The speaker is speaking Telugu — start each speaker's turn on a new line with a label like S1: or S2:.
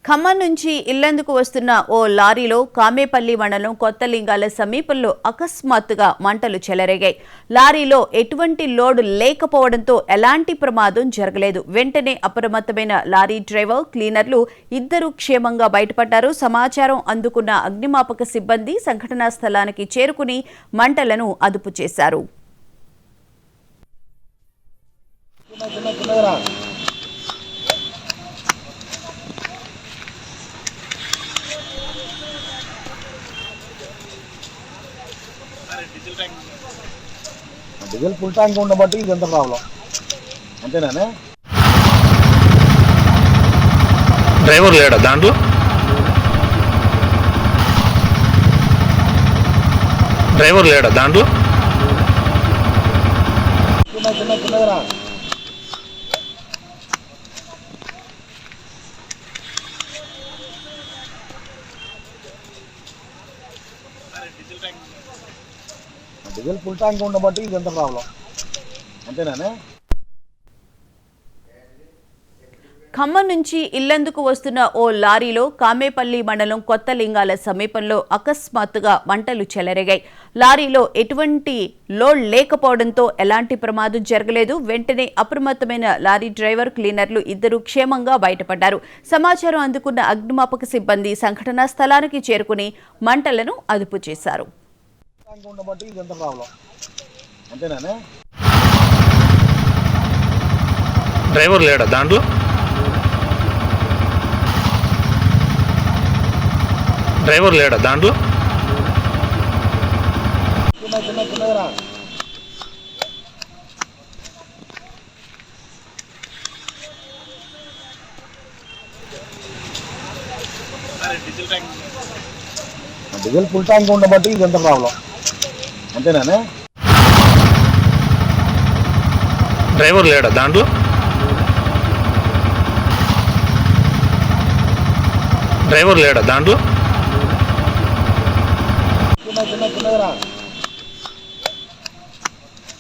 S1: ఖమ్మం నుంచి ఇల్లందుకు వస్తున్న ఓ లారీలో కామేపల్లి మండలం కొత్తలింగాల సమీపంలో అకస్మాత్తుగా మంటలు చెలరేగాయి. లారీలో ఎటువంటి లోడ్ లేకపోవడంతో ఎలాంటి ప్రమాదం జరగలేదు. వెంటనే అప్రమత్తమైన లారీ డ్రైవర్, క్లీనర్లు ఇద్దరు క్షేమంగా బయటపడ్డారు. సమాచారం అందుకున్న అగ్నిమాపక సిబ్బంది సంఘటనా స్థలానికి చేరుకుని మంటలను అదుపు చేశారు.
S2: డీజిల్ ఫుల్ ట్యాంక్ ఉండబట్టి ఇదంతా ప్రాబ్లం. అంతేనా?
S3: డ్రైవర్ లేడా దాంట్లో?
S2: చిన్నదిరా. డీజిల్ ఫుల్ ట్యాంక్ ఉండబట్టి ఇదంతా ప్రాబ్లం. అంతేనా?
S1: ఖమ్మం నుంచి ఇల్లందుకు వస్తున్న ఓ లారీలో కామేపల్లి మండలం కొత్తలింగాల సమీపంలో అకస్మాత్తుగా మంటలు చెలరేగాయి. లారీలో ఎటువంటి లోడ్ లేకపోవడంతో ఎలాంటి ప్రమాదం జరగలేదు. వెంటనే అప్రమత్తమైన లారీ డ్రైవర్, క్లీనర్లు ఇద్దరు క్షేమంగా బయటపడ్డారు. సమాచారం అందుకున్న అగ్నిమాపక సిబ్బంది సంఘటనా స్థలానికి చేరుకుని మంటలను అదుపు చేశారు.
S3: డ్రైవర్ లేడా దాంట్లో?
S2: చిన్నదిరా. డీజిల్ ఫుల్ ట్యాంక్ ఉండబట్టి ఇదంతా ప్రాబ్లం. అంతేనా?
S3: డ్రైవర్ లేడా దాంట్లో?
S2: చిన్నదిరా.